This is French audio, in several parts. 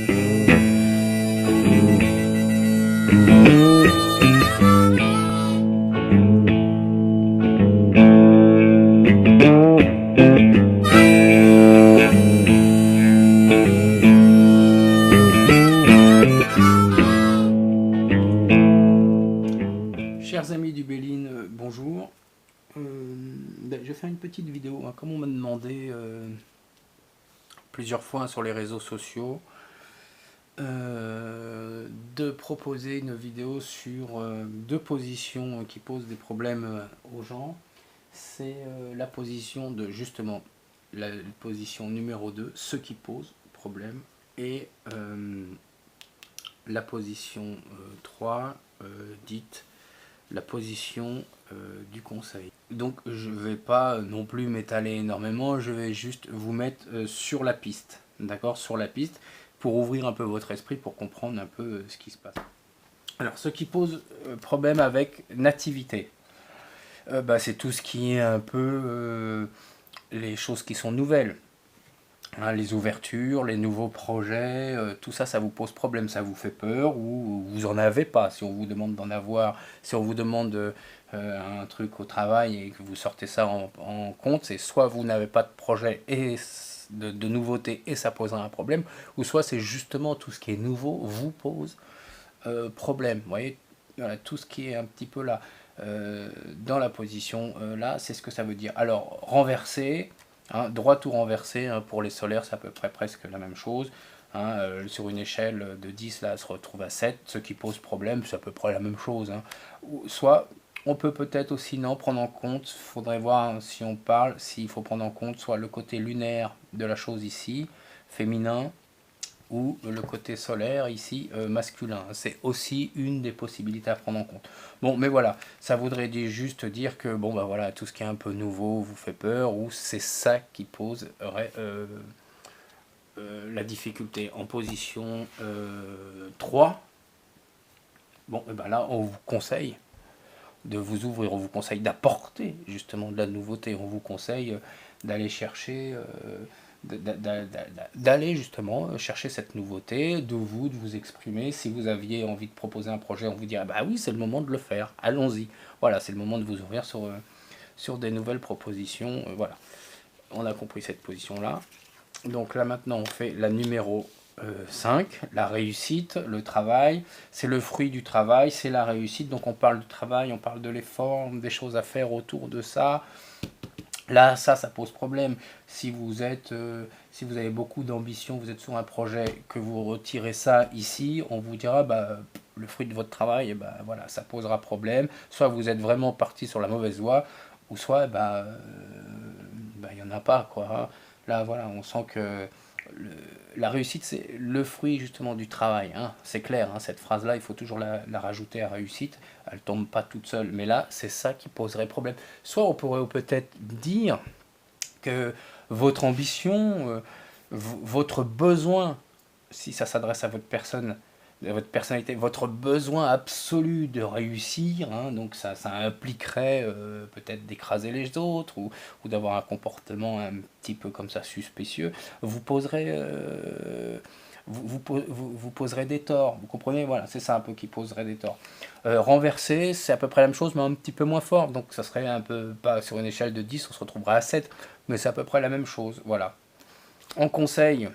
Chers amis du Béline, bonjour. Je vais faire une petite vidéo, hein, comme on m'a demandé plusieurs fois sur les réseaux sociaux, de proposer une vidéo sur deux positions qui posent des problèmes aux gens. C'est la position de, justement, la position numéro 2, ce qui pose problème, et la position 3, dite la position du conseil. Donc je ne vais pas non plus m'étaler énormément, je vais juste vous mettre sur la piste, d'accord, sur la piste, pour ouvrir un peu votre esprit, pour comprendre un peu ce qui se passe. Alors ce qui pose problème avec nativité, c'est tout ce qui est un peu les choses qui sont nouvelles. Hein, les ouvertures, les nouveaux projets, tout ça, ça vous pose problème, ça vous fait peur ou vous en avez pas. Si on vous demande d'en avoir, si on vous demande un truc au travail et que vous sortez ça en compte, c'est soit vous n'avez pas de projet et de nouveauté et ça posera un problème, ou soit c'est justement tout ce qui est nouveau vous pose problème. Vous voyez, voilà, tout ce qui est un petit peu là, dans la position là, c'est ce que ça veut dire. Alors, renverser. Hein, droit ou renversé, hein, pour les solaires, c'est à peu près presque la même chose. Hein, sur une échelle de 10, là, elle se retrouve à 7. Ce qui pose problème, c'est à peu près la même chose. Hein. Soit, on peut peut-être aussi non prendre en compte, il faudrait voir, hein, si on parle, s'il faut prendre en compte soit le côté lunaire de la chose ici, féminin, ou le côté solaire ici masculin. C'est aussi une des possibilités à prendre en compte. Bon, mais voilà, ça voudrait juste dire que bon, voilà, tout ce qui est un peu nouveau vous fait peur, ou c'est ça qui poserait la difficulté. En position 3, bon, et ben là, on vous conseille de vous ouvrir, on vous conseille d'apporter justement de la nouveauté, on vous conseille d'aller chercher d'aller justement chercher cette nouveauté, de vous exprimer. Si vous aviez envie de proposer un projet, on vous dirait bah oui, c'est le moment de le faire, allons-y. Voilà, c'est le moment de vous ouvrir sur des nouvelles propositions. Voilà, on a compris cette position-là. Donc là maintenant, on fait la numéro 5, la réussite, le travail. C'est le fruit du travail, c'est la réussite. Donc on parle du travail, on parle de l'effort, des choses à faire autour de ça. Là, ça pose problème. Si vous avez beaucoup d'ambition, vous êtes sur un projet, que vous retirez ça ici, on vous dira, le fruit de votre travail, voilà, ça posera problème. Soit vous êtes vraiment parti sur la mauvaise voie, ou soit, il n'y en a pas, quoi. Hein. Là, voilà, on sent que la réussite, c'est le fruit justement du travail. Hein. C'est clair, hein, cette phrase-là, il faut toujours la rajouter à réussite. Elle ne tombe pas toute seule. Mais là, c'est ça qui poserait problème. Soit on pourrait peut-être dire que votre ambition, votre besoin, si ça s'adresse à votre personne, à votre personnalité, votre besoin absolu de réussir, hein, donc ça impliquerait peut-être d'écraser les autres ou d'avoir un comportement un petit peu comme ça suspicieux, vous poserez vous poserez des torts, vous comprenez, voilà, c'est ça un peu qui poserait des torts. Renverser, c'est à peu près la même chose, mais un petit peu moins fort, donc ça serait un peu, pas sur une échelle de 10, on se retrouvera à 7, mais c'est à peu près la même chose, voilà. En conseil,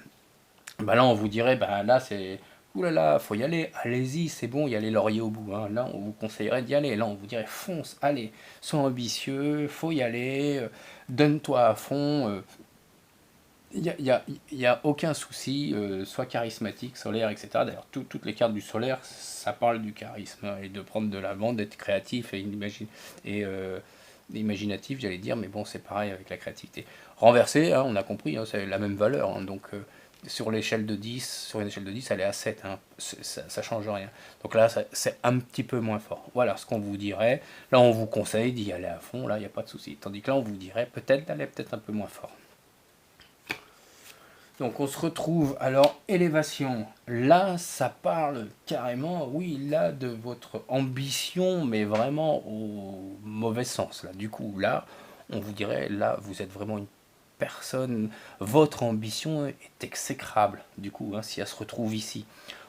là on vous dirait, là c'est, oulala, faut y aller, allez-y, c'est bon, il y a les lauriers au bout, hein. Là on vous conseillerait d'y aller, là on vous dirait, fonce, allez, sois ambitieux, faut y aller, donne-toi à fond, il n'y a aucun souci, soit charismatique, solaire, etc. D'ailleurs, toutes les cartes du solaire, ça parle du charisme, hein, et de prendre de l'avant, d'être créatif et imaginatif, j'allais dire, mais bon, c'est pareil avec la créativité. Renversé, hein, on a compris, hein, c'est la même valeur, hein, donc sur l'échelle de 10, sur une échelle de 10, elle est à 7, hein, ça ne change rien. Donc là, c'est un petit peu moins fort. Voilà ce qu'on vous dirait. Là, on vous conseille d'y aller à fond, là, il n'y a pas de souci. Tandis que là, on vous dirait peut-être d'aller peut-être un peu moins fort. Donc on se retrouve, alors élévation, là ça parle carrément, oui, là de votre ambition, mais vraiment au mauvais sens, là. Du coup, là, on vous dirait, là vous êtes vraiment une personne, votre ambition est exécrable, du coup, hein, si elle se retrouve ici.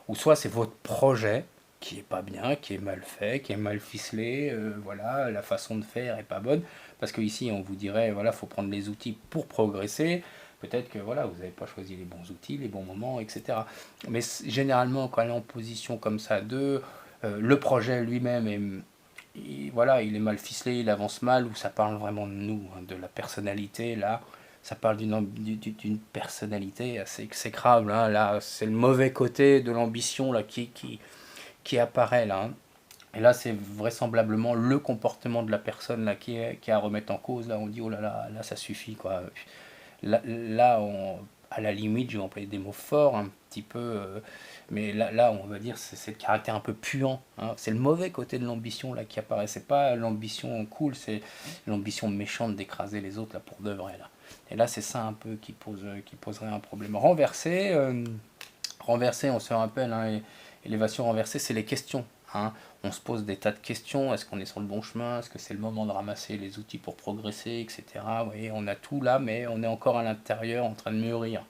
Ou soit c'est votre projet qui est pas bien, qui est mal fait, qui est mal ficelé, voilà, la façon de faire est pas bonne, parce que ici on vous dirait, voilà, faut prendre les outils pour progresser, peut-être que voilà, vous n'avez pas choisi les bons outils, les bons moments, etc. Mais généralement, quand on est en position comme ça, le projet lui-même voilà, il est mal ficelé, il avance mal, ou ça parle vraiment de nous, hein, de la personnalité, là, ça parle d'une personnalité assez exécrable, hein, là, c'est le mauvais côté de l'ambition, là, qui apparaît, là, hein. Et là, c'est vraisemblablement le comportement de la personne, là, qui est à remettre en cause, là, on dit, oh là, ça suffit, quoi. Là, à la limite, je vais employer des mots forts un petit peu, mais là, on va dire c'est le caractère un peu puant, hein. C'est le mauvais côté de l'ambition là qui apparaît. C'est pas l'ambition cool, c'est l'ambition méchante d'écraser les autres là pour de vrai là. Et là, c'est ça un peu qui poserait un problème. Renversé, on se rappelle, hein, élévation renversée, c'est les questions, hein. On se pose des tas de questions. Est-ce qu'on est sur le bon chemin? Est-ce que c'est le moment de ramasser les outils pour progresser, etc. Vous voyez, on a tout là, mais on est encore à l'intérieur en train de mûrir.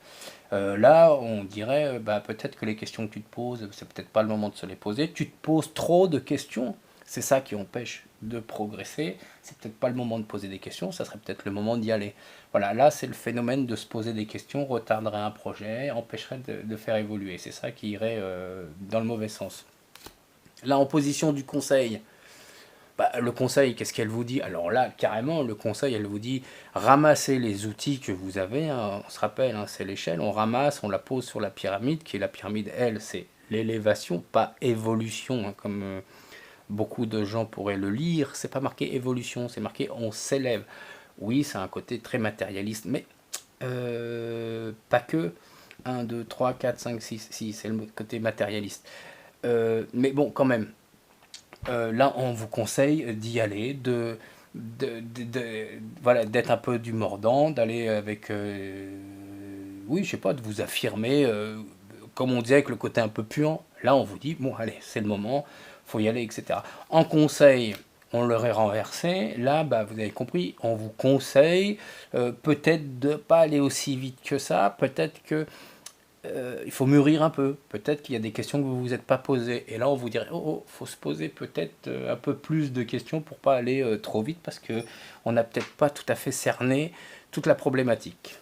Là, on dirait, bah, peut-être que les questions que tu te poses, c'est peut-être pas le moment de se les poser. Tu te poses trop de questions. C'est ça qui empêche de progresser. C'est peut-être pas le moment de poser des questions. Ça serait peut-être le moment d'y aller. Voilà, là, c'est le phénomène de se poser des questions, retarderait un projet, empêcherait de faire évoluer. C'est ça qui irait dans le mauvais sens. Là, en position du conseil, bah, le conseil, qu'est-ce qu'elle vous dit? Alors là, carrément, le conseil, elle vous dit ramassez les outils que vous avez, hein. On se rappelle, hein, c'est l'échelle. On ramasse, on la pose sur la pyramide, qui est la pyramide, elle, c'est l'élévation, pas évolution, hein, comme beaucoup de gens pourraient le lire. C'est pas marqué évolution, c'est marqué on s'élève. Oui, c'est un côté très matérialiste, mais pas que. 1, 2, 3, 4, 5, 6, si, c'est le côté matérialiste. Mais bon, quand même, là, on vous conseille d'y aller, voilà, d'être un peu du mordant, d'aller avec, oui, je sais pas, de vous affirmer, comme on disait, avec le côté un peu puant. Là, on vous dit, bon, allez, c'est le moment, faut y aller, etc. En conseil, on l'aurait renversé. Là, bah, vous avez compris, on vous conseille peut-être de pas aller aussi vite que ça, peut-être que il faut mûrir un peu. Peut-être qu'il y a des questions que vous vous êtes pas posées. Et là, on vous dirait, oh, faut se poser peut-être un peu plus de questions pour pas aller trop vite parce que on n'a peut-être pas tout à fait cerné toute la problématique.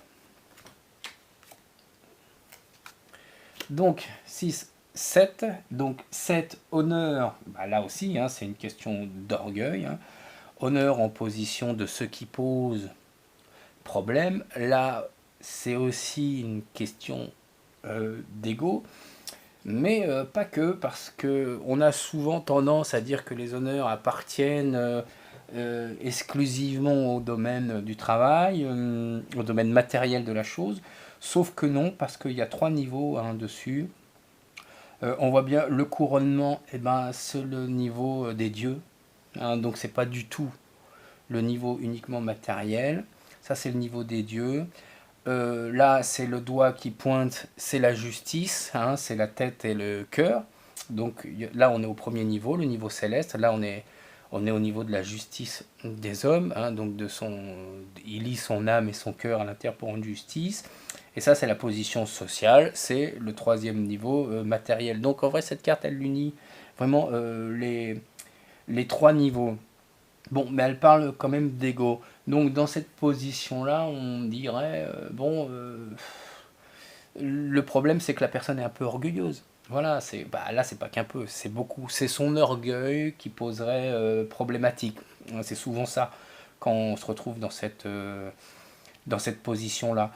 Donc, 6, 7. Donc, 7, honneur. Bah, là aussi, hein, c'est une question d'orgueil, hein. Honneur en position de ceux qui posent problème. Là, c'est aussi une question d'ego. Mais pas que, parce que on a souvent tendance à dire que les honneurs appartiennent exclusivement au domaine du travail, au domaine matériel de la chose, sauf que non, parce qu'il y a 3 niveaux, hein, dessus. On voit bien le couronnement, eh ben, c'est le niveau des dieux, hein, donc c'est pas du tout le niveau uniquement matériel, ça c'est le niveau des dieux. Là, c'est le doigt qui pointe, c'est la justice, hein, c'est la tête et le cœur. Donc là, on est au premier niveau, le niveau céleste. Là, on est au niveau de la justice des hommes, hein, donc il lie son âme et son cœur à l'intérieur pour une justice. Et ça, c'est la position sociale, c'est le troisième niveau matériel. Donc en vrai, cette carte, elle unit vraiment les 3 niveaux. Bon, mais elle parle quand même d'ego. Donc dans cette position-là, on dirait, le problème c'est que la personne est un peu orgueilleuse. Voilà, là c'est pas qu'un peu, c'est beaucoup. C'est son orgueil qui poserait problématique. C'est souvent ça quand on se retrouve dans cette position-là.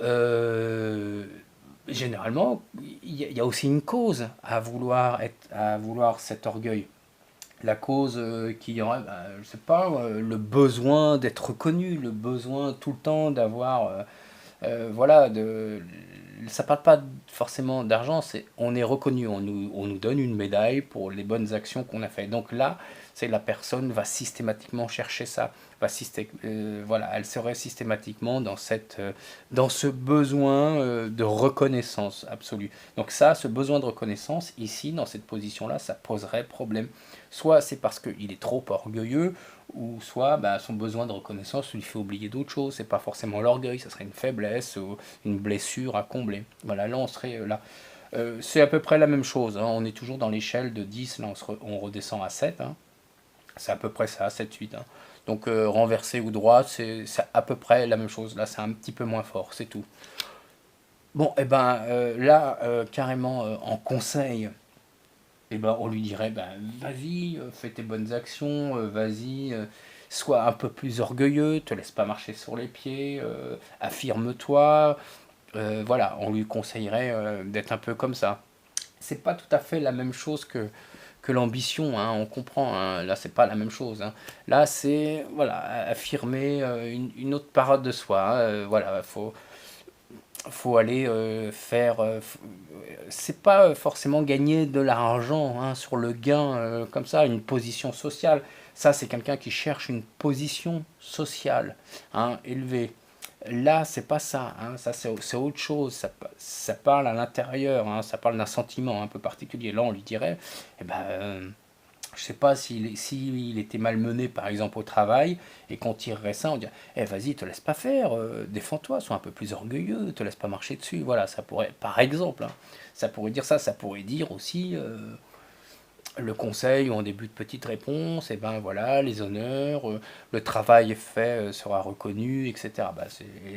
Euh, Généralement, il y a aussi une cause à vouloir cet orgueil. La cause qui aurait, bah, je sais pas, le besoin d'être reconnu, le besoin tout le temps d'avoir, voilà, ça parle pas forcément d'argent, c'est on est reconnu, on nous donne une médaille pour les bonnes actions qu'on a fait. Donc là, c'est la personne va systématiquement chercher ça, voilà, elle serait systématiquement dans ce besoin de reconnaissance absolue. Donc ça, ce besoin de reconnaissance, ici, dans cette position-là, ça poserait problème. Soit c'est parce qu'il est trop orgueilleux, ou soit bah, son besoin de reconnaissance lui fait oublier d'autres choses. C'est pas forcément l'orgueil, ça serait une faiblesse ou une blessure à combler. Voilà, là on serait là. C'est à peu près la même chose, hein. On est toujours dans l'échelle de 10, là on redescend à 7, hein. C'est à peu près ça, 7, 8, hein. Donc renversé ou droit, c'est à peu près la même chose. Là c'est un petit peu moins fort, c'est tout. Bon, et ben là, carrément en conseil, et ben on lui dirait, ben vas-y, fais tes bonnes actions, vas-y, sois un peu plus orgueilleux, te laisse pas marcher sur les pieds, affirme-toi, voilà, on lui conseillerait d'être un peu comme ça. C'est pas tout à fait la même chose que l'ambition, hein, on comprend, hein, là c'est pas la même chose, hein. Là c'est voilà, affirmer une autre parade de soi, hein, voilà, faut aller faire. C'est pas forcément gagner de l'argent, hein, sur le gain comme ça, une position sociale. Ça, c'est quelqu'un qui cherche une position sociale, hein, élevée. Là, c'est pas ça, hein, ça c'est autre chose. Ça parle à l'intérieur, hein, ça parle d'un sentiment un peu particulier. Là, on lui dirait, eh ben, je sais pas s'il était malmené par exemple au travail et qu'on tirerait ça, on dirait eh vas-y, te laisse pas faire, défends-toi, sois un peu plus orgueilleux, te laisse pas marcher dessus. Voilà, ça pourrait, par exemple, hein, ça pourrait dire ça, ça pourrait dire aussi le conseil ou en début de petite réponse, et ben voilà, les honneurs, le travail fait sera reconnu, etc. Bah,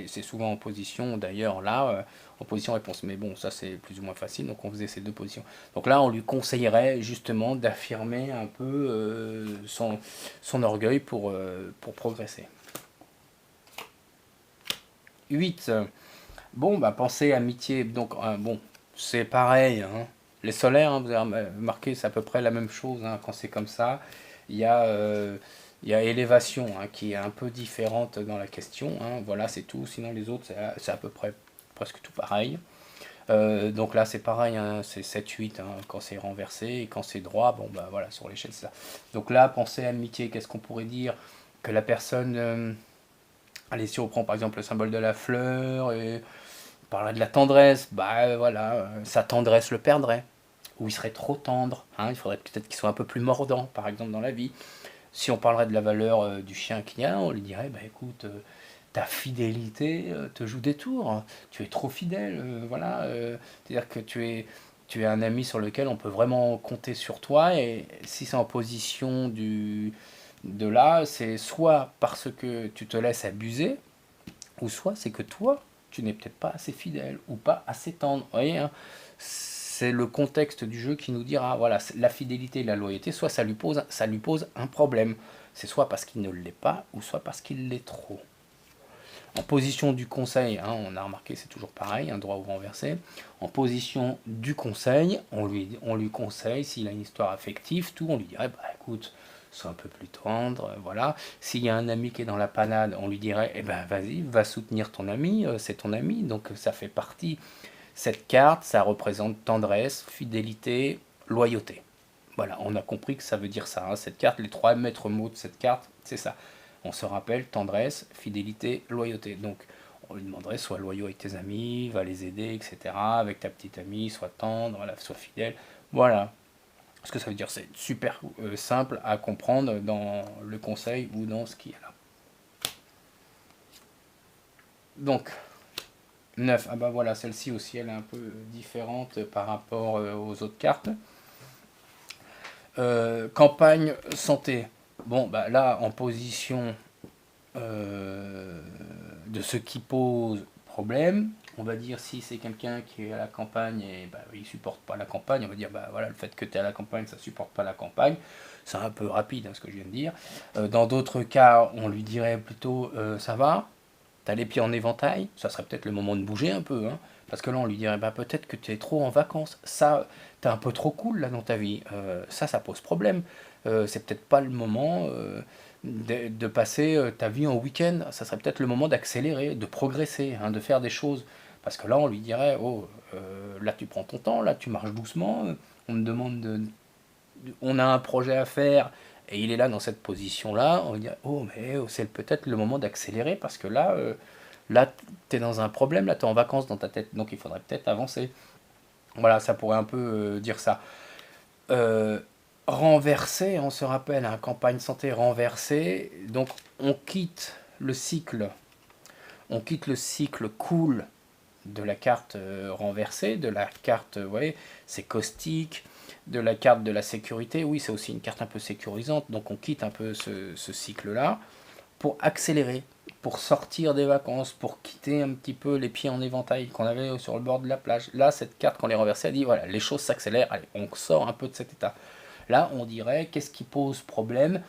c'est souvent en position, d'ailleurs là, en position réponse. Mais bon, ça c'est plus ou moins facile, donc on faisait ces deux positions. Donc là, on lui conseillerait justement d'affirmer un peu son orgueil pour progresser. 8. Bon, bah pensée, amitié, donc bon, c'est pareil, hein. Les solaires, hein, vous avez remarqué, c'est à peu près la même chose, hein, quand c'est comme ça. Il y a, euh, il y a élévation, hein, qui est un peu différente dans la question, hein. Voilà, c'est tout. Sinon, les autres, c'est à peu près presque tout pareil. Donc là, c'est pareil, hein, c'est 7-8, hein, quand c'est renversé, et quand c'est droit, bon, bah voilà, sur l'échelle, c'est ça. Donc là, pensée, amitié, qu'est-ce qu'on pourrait dire? Que la personne. Allez, si on prend par exemple le symbole de la fleur, et on parlerait de la tendresse, bah voilà, sa tendresse le perdrait. Ou il serait trop tendre, hein, il faudrait peut-être qu'il soit un peu plus mordant, par exemple, dans la vie. Si on parlerait de la valeur du chien qu'il y a, on lui dirait, bah écoute, ta fidélité te joue des tours, hein. Tu es trop fidèle, voilà. C'est-à-dire que tu es un ami sur lequel on peut vraiment compter sur toi, et si c'est en position de là, c'est soit parce que tu te laisses abuser, ou soit c'est que toi, tu n'es peut-être pas assez fidèle ou pas assez tendre. Vous voyez, hein, c'est le contexte du jeu qui nous dira, voilà, la fidélité et la loyauté, soit ça lui pose un problème. C'est soit parce qu'il ne l'est pas, ou soit parce qu'il l'est trop. En position du conseil, hein, on a remarqué, c'est toujours pareil, un droit ou renversé. En position du conseil, on lui conseille, s'il a une histoire affective, tout, on lui dirait, bah écoute, sois un peu plus tendre, voilà. S'il y a un ami qui est dans la panade, on lui dirait, eh ben vas-y, va soutenir ton ami, c'est ton ami, donc ça fait partie. Cette carte, ça représente tendresse, fidélité, loyauté. Voilà, on a compris que ça veut dire ça, hein. Cette carte, les trois maîtres mots de cette carte, c'est ça. On se rappelle tendresse, fidélité, loyauté. Donc, on lui demanderait sois loyaux avec tes amis, va les aider, etc. Avec ta petite amie, sois tendre, voilà, sois fidèle. Voilà ce que ça veut dire. C'est super simple à comprendre dans le conseil ou dans ce qui est là. Donc, 9. Ah bah voilà, celle-ci aussi, elle est un peu différente par rapport aux autres cartes. Campagne santé. Bon, bah là, en position de ce qui pose problème, on va dire si c'est quelqu'un qui est à la campagne et bah, il supporte pas la campagne, on va dire bah voilà, le fait que tu es à la campagne, ça supporte pas la campagne. C'est un peu rapide, hein, ce que je viens de dire. Dans d'autres cas, on lui dirait plutôt ça va, t'as les pieds en éventail, ça serait peut-être le moment de bouger un peu, hein, parce que là on lui dirait bah peut-être que tu es trop en vacances, ça t'es un peu trop cool là dans ta vie, ça pose problème. C'est peut-être pas le moment de passer ta vie en week-end, ça serait peut-être le moment d'accélérer, de progresser, hein, de faire des choses. Parce que là on lui dirait oh là tu prends ton temps, là tu marches doucement, on me demande on a un projet à faire et il est là dans cette position-là, on va dire, oh, mais c'est peut-être le moment d'accélérer parce que là tu es dans un problème, là tu es en vacances dans ta tête, donc il faudrait peut-être avancer. Voilà, ça pourrait un peu dire ça. Euh, Renverser, on se rappelle, hein, campagne santé renversée, donc on quitte le cycle, on quitte le cycle cool de la carte renversée, de la carte, vous voyez, c'est caustique, de la carte de la sécurité, oui, c'est aussi une carte un peu sécurisante, donc on quitte un peu ce cycle-là pour accélérer, pour sortir des vacances, pour quitter un petit peu les pieds en éventail qu'on avait sur le bord de la plage. Là, cette carte, quand on est renversée, elle dit, voilà, les choses s'accélèrent, allez, on sort un peu de cet état. Là, on dirait, qu'est-ce qui pose problème?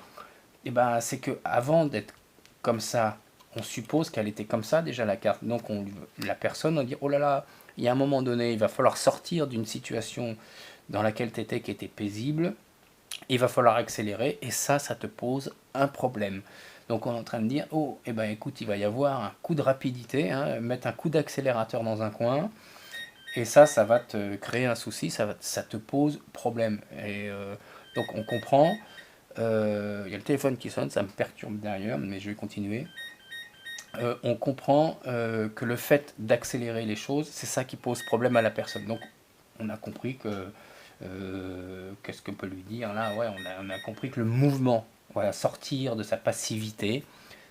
Eh ben, c'est que avant d'être comme ça, on suppose qu'elle était comme ça déjà la carte. Donc la personne, on dit, oh là là, il y a un moment donné, il va falloir sortir d'une situation dans laquelle tu étais qui était paisible, il va falloir accélérer, et ça te pose un problème. Donc on est en train de dire, oh, eh ben écoute, il va y avoir un coup de rapidité, hein, mettre un coup d'accélérateur dans un coin, et ça va te créer un souci, ça te pose problème. Et donc on comprend. Il y a le téléphone qui sonne, ça me perturbe derrière, mais je vais continuer. On comprend que le fait d'accélérer les choses, c'est ça qui pose problème à la personne. Donc on a compris que... qu'est-ce qu'on peut lui dire là? Ouais, on a compris que le mouvement, voilà, sortir de sa passivité,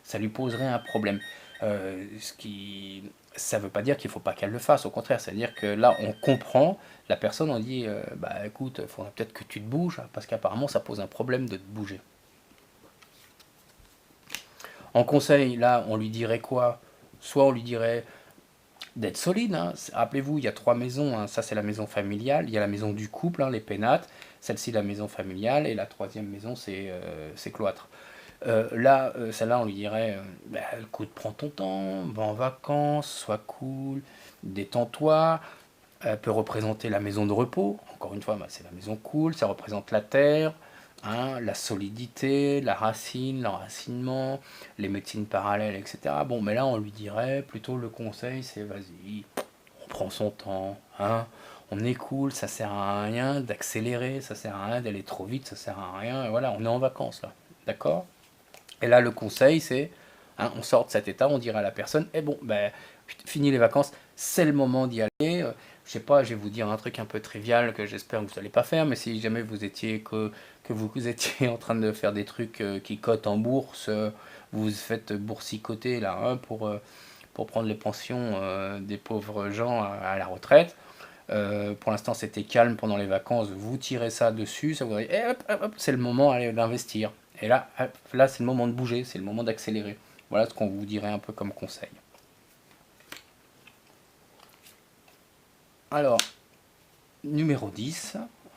ça lui poserait un problème. Ce qui, ça ne veut pas dire qu'il ne faut pas qu'elle le fasse, au contraire, c'est-à-dire que là, on comprend, la personne, on dit, bah écoute, il faudrait peut-être que tu te bouges, hein, parce qu'apparemment, ça pose un problème de te bouger. En conseil, là, on lui dirait quoi? Soit on lui dirait d'être solide, hein. Rappelez-vous, il y a trois maisons, hein. Ça c'est la maison familiale, il y a la maison du couple, hein, les pénates, celle-ci la maison familiale, et la troisième maison c'est cloître. Là, celle-là, on lui dirait, bah, écoute, prends ton temps, va en vacances, sois cool, détends-toi. Elle peut représenter la maison de repos, encore une fois, bah, c'est la maison cool, ça représente la terre, hein, la solidité, la racine, l'enracinement, les médecines parallèles, etc. Bon, mais là, on lui dirait, plutôt le conseil, c'est vas-y, on prend son temps, hein, on est cool, ça sert à rien d'accélérer, ça sert à rien d'aller trop vite, ça sert à rien, et voilà, on est en vacances là, d'accord? Et là, le conseil, c'est, hein, on sort de cet état, on dirait à la personne, eh bon, ben, fini les vacances, c'est le moment d'y aller. Je sais pas, je vais vous dire un truc un peu trivial que j'espère que vous n'allez pas faire, mais si jamais vous étiez que vous étiez en train de faire des trucs qui cotent en bourse, vous vous faites boursicoter là, hein, pour prendre les pensions des pauvres gens à la retraite. Pour l'instant, c'était calme pendant les vacances. Vous tirez ça dessus, ça vous dit, eh, hop, hop, hop, c'est le moment d'investir. Et là, hop, là, c'est le moment de bouger, c'est le moment d'accélérer. Voilà ce qu'on vous dirait un peu comme conseil. Alors, numéro 10,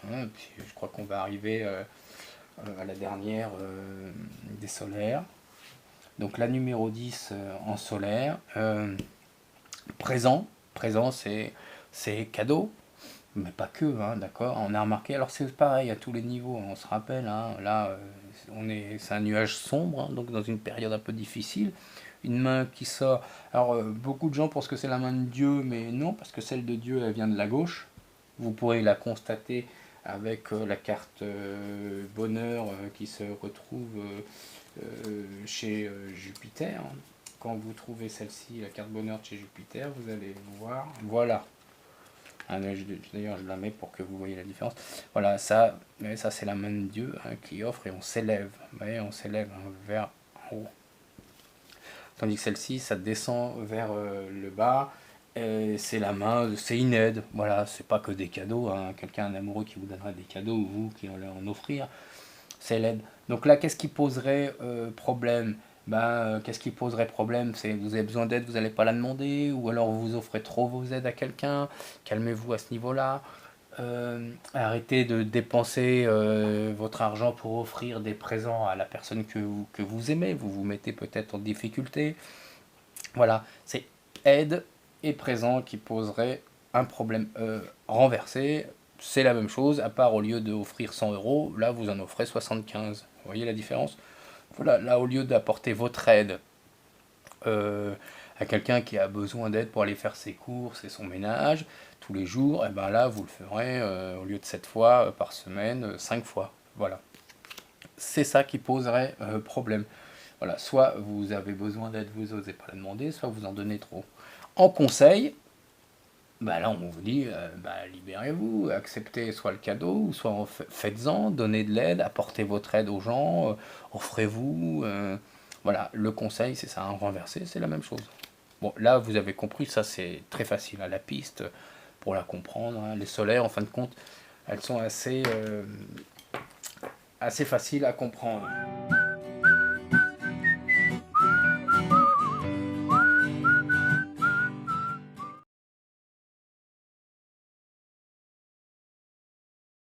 hein, je crois qu'on va arriver à la dernière des solaires. Donc la numéro 10 en solaire, présent, présent c'est cadeau, mais pas que, hein, d'accord. On a remarqué, alors c'est pareil à tous les niveaux, on se rappelle, hein, là, c'est un nuage sombre, hein, donc dans une période un peu difficile. Une main qui sort. Alors, beaucoup de gens pensent que c'est la main de Dieu, mais non, parce que celle de Dieu, elle vient de la gauche. Vous pourrez la constater avec la carte bonheur qui se retrouve chez Jupiter. Quand vous trouvez celle-ci, la carte bonheur de chez Jupiter, vous allez voir. Voilà. Ah, d'ailleurs, je la mets pour que vous voyez la différence. Voilà, ça c'est la main de Dieu, hein, qui offre, et on s'élève. Vous voyez, on s'élève, hein, vers en haut. Tandis que celle-ci, ça descend vers le bas. C'est la main, c'est une aide. Voilà, c'est pas que des cadeaux, hein. Quelqu'un, un amoureux qui vous donnera des cadeaux, ou vous qui allez en offrir, c'est l'aide. Donc là, qu'est-ce qui poserait problème? Ben, qu'est-ce qui poserait problème? C'est vous avez besoin d'aide, vous n'allez pas la demander, ou alors vous offrez trop vos aides à quelqu'un. Calmez-vous à ce niveau-là. Arrêtez de dépenser votre argent pour offrir des présents à la personne que vous aimez. Vous vous mettez peut-être en difficulté. Voilà, c'est aide et présent qui poserait un problème. Renversé, c'est la même chose, à part au lieu d'offrir 100 euros, là vous en offrez 75. Vous voyez la différence? Voilà, là au lieu d'apporter votre aide euh, à quelqu'un qui a besoin d'aide pour aller faire ses courses et son ménage tous les jours, et ben là vous le ferez au lieu de 7 fois par semaine, 5 fois. Voilà. C'est ça qui poserait problème. Voilà, soit vous avez besoin d'aide, vous n'osez pas la demander, soit vous en donnez trop. En conseil, bah là on vous dit, libérez-vous, acceptez soit le cadeau, ou soit faites-en, donnez de l'aide, apportez votre aide aux gens, offrez-vous. Voilà, le conseil c'est ça, renverser, c'est la même chose. Bon, là vous avez compris, ça c'est très facile, hein, la piste, pour la comprendre, hein. Les solaires, en fin de compte, elles sont assez faciles à comprendre.